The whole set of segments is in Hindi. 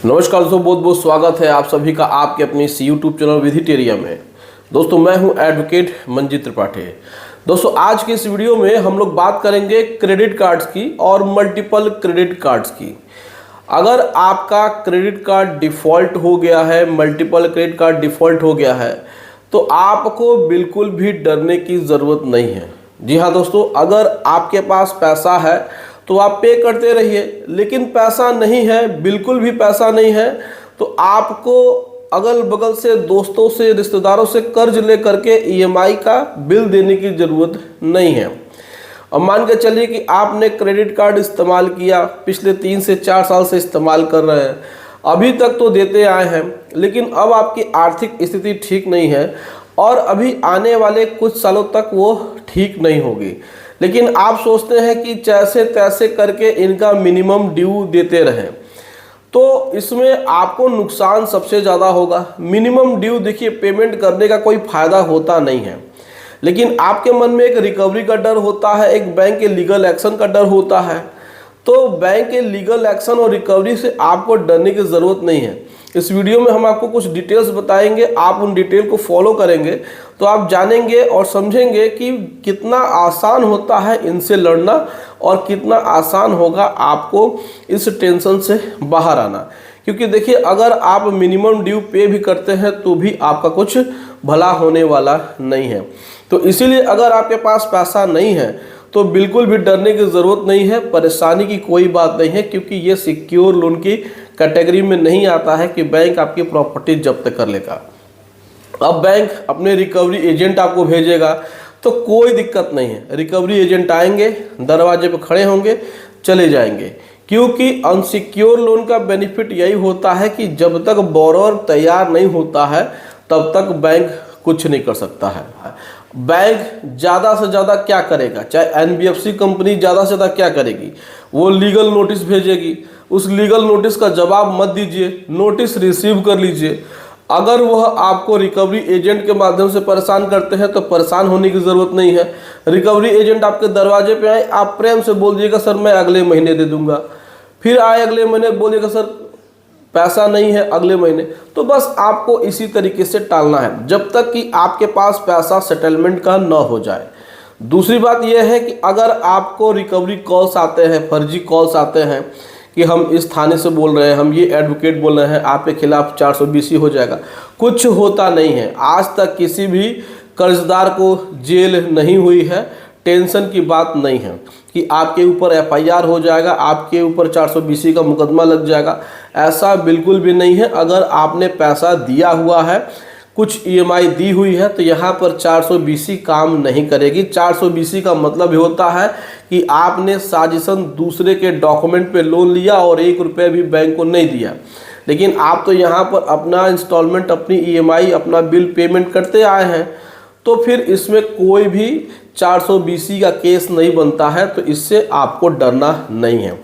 नमस्कार दोस्तों, बहुत बहुत स्वागत है आप सभी का आपके अपने इस यूट्यूब चैनल विधिटेरिया में। दोस्तों मैं हूं एडवोकेट मंजीत त्रिपाठी। दोस्तों आज की इस वीडियो में हम लोग बात करेंगे क्रेडिट कार्ड्स की और मल्टीपल क्रेडिट कार्ड्स की। अगर आपका क्रेडिट कार्ड डिफ़ॉल्ट हो गया है, मल्टीपल क्रेडिट कार्ड डिफ़ॉल्ट हो गया है, तो आपको बिल्कुल भी डरने की ज़रूरत नहीं है। जी हाँ दोस्तों, अगर आपके पास पैसा है तो आप पे करते रहिए, लेकिन पैसा नहीं है, बिल्कुल भी पैसा नहीं है, तो आपको अगल बगल से, दोस्तों से, रिश्तेदारों से कर्ज ले करके ईएमआई का बिल देने की ज़रूरत नहीं है। अब मान के चलिए कि आपने क्रेडिट कार्ड इस्तेमाल किया, पिछले 3 से 4 साल से इस्तेमाल कर रहे हैं, अभी तक तो देते आए हैं, लेकिन अब आपकी आर्थिक स्थिति ठीक नहीं है और अभी आने वाले कुछ सालों तक वो ठीक नहीं होगी। लेकिन आप सोचते हैं कि जैसे तैसे करके इनका मिनिमम ड्यू देते रहें, तो इसमें आपको नुकसान सबसे ज़्यादा होगा। मिनिमम ड्यू देखिए, पेमेंट करने का कोई फ़ायदा होता नहीं है, लेकिन आपके मन में एक रिकवरी का डर होता है, एक बैंक के लीगल एक्शन का डर होता है। तो बैंक के लीगल एक्शन और रिकवरी से आपको डरने की ज़रूरत नहीं है। इस वीडियो में हम आपको कुछ डिटेल्स बताएंगे, आप उन डिटेल को फॉलो करेंगे तो आप जानेंगे और समझेंगे कि कितना आसान होता है इनसे लड़ना और कितना आसान होगा आपको इस टेंशन से बाहर आना। क्योंकि देखिए, अगर आप मिनिमम ड्यू पे भी करते हैं तो भी आपका कुछ भला होने वाला नहीं है। तो इसीलिए अगर आपके पास पैसा नहीं है तो बिल्कुल भी डरने की ज़रूरत नहीं है, परेशानी की कोई बात नहीं है, क्योंकि ये सिक्योर लोन की कैटेगरी में नहीं आता है कि बैंक आपकी प्रॉपर्टी जब्त कर लेगा। अब बैंक अपने रिकवरी एजेंट आपको भेजेगा तो कोई दिक्कत नहीं है। रिकवरी एजेंट आएंगे, दरवाजे पर खड़े होंगे, चले जाएंगे, क्योंकि अनसिक्योर लोन का बेनिफिट यही होता है कि जब तक बोरोवर तैयार नहीं होता है तब तक बैंक कुछ नहीं कर सकता है। बैंक ज़्यादा से ज़्यादा क्या करेगा, चाहे एनबीएफसी कंपनी ज़्यादा से ज़्यादा क्या करेगी, वो लीगल नोटिस भेजेगी। उस लीगल नोटिस का जवाब मत दीजिए, नोटिस रिसीव कर लीजिए। अगर वह आपको रिकवरी एजेंट के माध्यम से परेशान करते हैं तो परेशान होने की ज़रूरत नहीं है। रिकवरी एजेंट आपके दरवाजे पे आए, आप प्रेम से बोल दिएगा सर मैं अगले महीने दे दूंगा। फिर आए अगले महीने, बोलिएगा सर पैसा नहीं है अगले महीने। तो बस आपको इसी तरीके से टालना है जब तक कि आपके पास पैसा सेटलमेंट का न हो जाए। दूसरी बात यह है कि अगर आपको रिकवरी कॉल्स आते हैं, फर्जी कॉल्स आते हैं कि हम इस थाने से बोल रहे हैं, हम ये एडवोकेट बोल रहे हैं, आपके खिलाफ 420 हो जाएगा, कुछ होता नहीं है। आज तक किसी भी कर्जदार को जेल नहीं हुई है। टेंशन की बात नहीं है कि आपके ऊपर एफआईआर हो जाएगा, आपके ऊपर 420 का मुकदमा लग जाएगा, ऐसा बिल्कुल भी नहीं है। अगर आपने पैसा दिया हुआ है, कुछ ईएमआई दी हुई है, तो यहाँ पर 420 काम नहीं करेगी। 420 का मतलब ये होता है कि आपने साजिशन दूसरे के डॉक्यूमेंट पे लोन लिया और 1 रुपये भी बैंक को नहीं दिया, लेकिन आप तो यहाँ पर अपना इंस्टॉलमेंट, अपनी ईएमआई, अपना बिल पेमेंट करते आए हैं। तो फिर इसमें कोई भी 420 का केस नहीं बनता है, तो इससे आपको डरना नहीं है।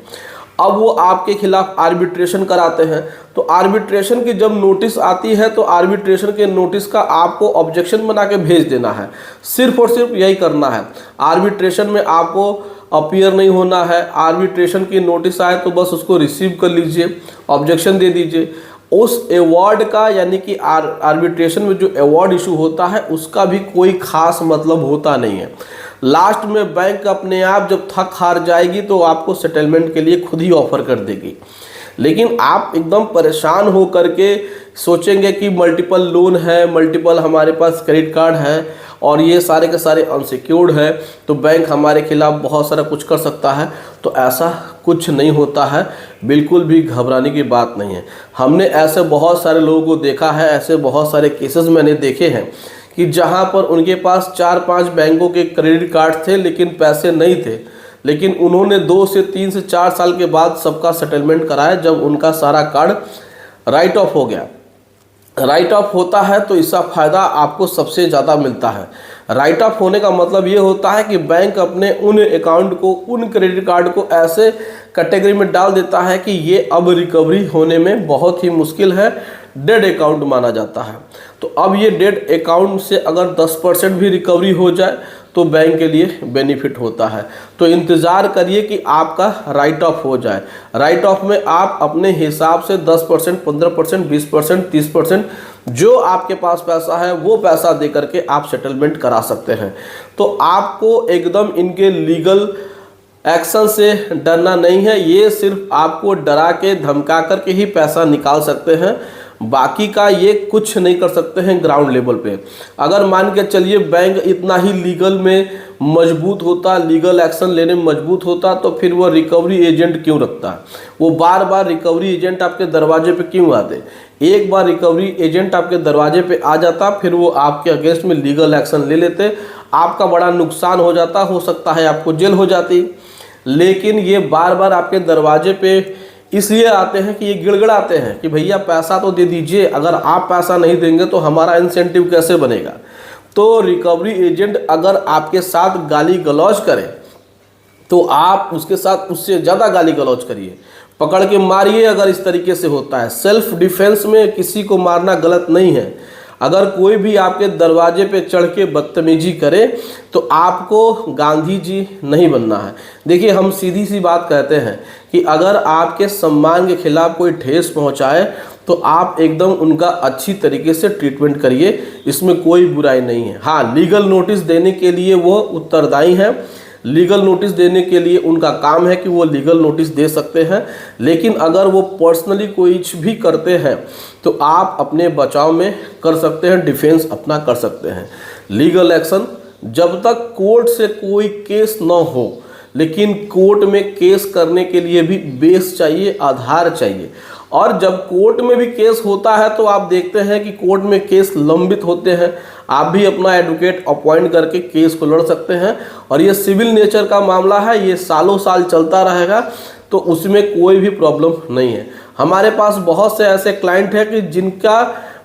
अब वो आपके खिलाफ आर्बिट्रेशन कराते हैं, तो आर्बिट्रेशन की जब नोटिस आती है तो आर्बिट्रेशन के नोटिस का आपको ऑब्जेक्शन बना के भेज देना है। सिर्फ और सिर्फ यही करना है। आर्बिट्रेशन में आपको अपीयर नहीं होना है। आर्बिट्रेशन की नोटिस आए तो बस उसको रिसीव कर लीजिए, ऑब्जेक्शन दे दीजिए। उस अवार्ड का, यानी कि आर्बिट्रेशन में जो अवार्ड इशू होता है उसका भी कोई खास मतलब होता नहीं है। लास्ट में बैंक अपने आप जब थक हार जाएगी तो आपको सेटलमेंट के लिए खुद ही ऑफर कर देगी। लेकिन आप एकदम परेशान हो करके सोचेंगे कि मल्टीपल लोन है, मल्टीपल हमारे पास क्रेडिट कार्ड है और ये सारे के सारे अनसिक्योर्ड है, तो बैंक हमारे खिलाफ बहुत सारा कुछ कर सकता है, तो ऐसा कुछ नहीं होता है। बिल्कुल भी घबराने की बात नहीं है। हमने ऐसे बहुत सारे लोगों को देखा है, ऐसे बहुत सारे केसेस मैंने देखे हैं कि जहां पर उनके पास 4-5 बैंकों के क्रेडिट कार्ड थे लेकिन पैसे नहीं थे, लेकिन उन्होंने 2 से 3 से 4 साल के बाद सबका सेटलमेंट कराया जब उनका सारा कार्ड राइट ऑफ हो गया। राइट ऑफ होता है तो इसका फ़ायदा आपको सबसे ज़्यादा मिलता है। राइट ऑफ होने का मतलब ये होता है कि बैंक अपने उन अकाउंट को, उन क्रेडिट कार्ड को ऐसे कैटेगरी में डाल देता है कि ये अब रिकवरी होने में बहुत ही मुश्किल है, डेड अकाउंट माना जाता है। तो अब ये डेड अकाउंट से अगर 10% भी रिकवरी हो जाए तो बैंक के लिए बेनिफिट होता है। तो इंतज़ार करिए कि आपका राइट ऑफ हो जाए। राइट ऑफ में आप अपने हिसाब से 10%, 15%, 20%, 30% जो आपके पास पैसा है वो पैसा दे करके आप सेटलमेंट करा सकते हैं। तो आपको एकदम इनके लीगल एक्शन से डरना नहीं है। ये सिर्फ आपको डरा के धमका करके ही पैसा निकाल सकते हैं, बाकी का ये कुछ नहीं कर सकते हैं ग्राउंड लेवल पे। अगर मान के चलिए बैंक इतना ही लीगल में मजबूत होता, लीगल एक्शन लेने में मजबूत होता, तो फिर वो रिकवरी एजेंट क्यों रखता है? वो बार बार रिकवरी एजेंट आपके दरवाजे पे क्यों आते? एक बार रिकवरी एजेंट आपके दरवाजे पे आ जाता, फिर वो आपके अगेंस्ट में लीगल एक्शन ले लेते, आपका बड़ा नुकसान हो जाता, हो सकता है आपको जेल हो जाती। लेकिन ये बार बार आपके दरवाजे पे इसलिए आते हैं कि ये गिड़गिड़ाते हैं कि भैया पैसा तो दे दीजिए, अगर आप पैसा नहीं देंगे तो हमारा इंसेंटिव कैसे बनेगा। तो रिकवरी एजेंट अगर आपके साथ गाली गलौज करे तो आप उसके साथ उससे ज़्यादा गाली गलौज करिए, पकड़ के मारिए अगर इस तरीके से होता है। सेल्फ डिफेंस में किसी को मारना गलत नहीं है। अगर कोई भी आपके दरवाजे पे चढ़ के बदतमीजी करे तो आपको गांधी जी नहीं बनना है। देखिए, हम सीधी सी बात कहते हैं कि अगर आपके सम्मान के खिलाफ कोई ठेस पहुंचाए तो आप एकदम उनका अच्छी तरीके से ट्रीटमेंट करिए, इसमें कोई बुराई नहीं है। हाँ, लीगल नोटिस देने के लिए वो उत्तरदायी हैं, लीगल नोटिस देने के लिए उनका काम है कि वो लीगल नोटिस दे सकते हैं। लेकिन अगर वो पर्सनली कुछ भी करते हैं तो आप अपने बचाव में कर सकते हैं, डिफेंस अपना कर सकते हैं। लीगल एक्शन जब तक कोर्ट से कोई केस न हो, लेकिन कोर्ट में केस करने के लिए भी बेस चाहिए, आधार चाहिए। और जब कोर्ट में भी केस होता है तो आप देखते हैं कि कोर्ट में केस लंबित होते हैं, आप भी अपना एडवोकेट अपॉइंट करके केस को लड़ सकते हैं। और ये सिविल नेचर का मामला है, ये सालों साल चलता रहेगा, तो उसमें कोई भी प्रॉब्लम नहीं है। हमारे पास बहुत से ऐसे क्लाइंट हैं कि जिनका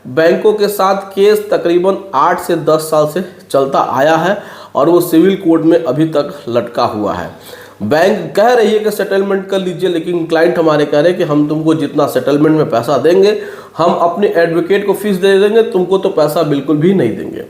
बैंकों के साथ केस तकरीबन 8 से 10 साल से चलता आया है और वो सिविल कोर्ट में अभी तक लटका हुआ है। बैंक कह रही है कि सेटलमेंट कर लीजिए, लेकिन क्लाइंट हमारे कह रहे हैं कि हम तुमको जितना सेटलमेंट में पैसा देंगे, हम अपने एडवोकेट को फीस दे देंगे, तुमको तो पैसा बिल्कुल भी नहीं देंगे।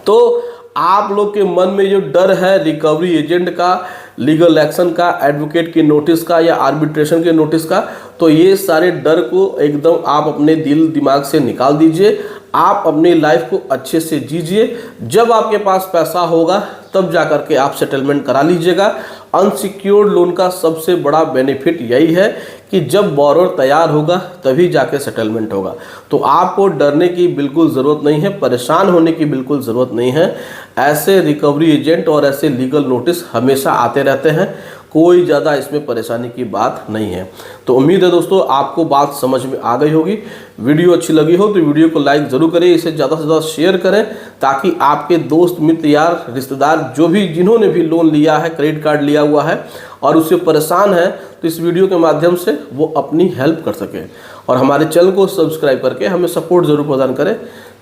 तो आप लोग के मन में जो डर है रिकवरी एजेंट का, लीगल एक्शन का, एडवोकेट की नोटिस का या आर्बिट्रेशन के नोटिस का, तो ये सारे डर को एकदम आप अपने दिल दिमाग से निकाल दीजिए। आप अपनी लाइफ को अच्छे से जीजिए। जब आपके पास पैसा होगा तब जा करके आप सेटलमेंट करा लीजिएगा। अनसिक्योर्ड लोन का सबसे बड़ा बेनिफिट यही है कि जब बोरोर तैयार होगा तभी जाके सेटलमेंट होगा। तो आपको डरने की बिल्कुल ज़रूरत नहीं है, परेशान होने की बिल्कुल ज़रूरत नहीं है। ऐसे रिकवरी एजेंट और ऐसे लीगल नोटिस हमेशा आते रहते हैं, कोई ज़्यादा इसमें परेशानी की बात नहीं है। तो उम्मीद है दोस्तों आपको बात समझ में आ गई होगी। वीडियो अच्छी लगी हो तो वीडियो को लाइक ज़रूर करें, इसे ज़्यादा से ज़्यादा शेयर करें, ताकि आपके दोस्त, मित्र, यार, रिश्तेदार जो भी जिन्होंने भी लोन लिया है, क्रेडिट कार्ड लिया हुआ है और उससे परेशान है, तो इस वीडियो के माध्यम से वो अपनी हेल्प कर सकें। और हमारे चैनल को सब्सक्राइब करके हमें सपोर्ट ज़रूर प्रदान करें।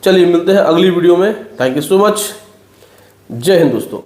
चलिए मिलते हैं अगली वीडियो में। Thank you so much. जय हिंद दोस्तों।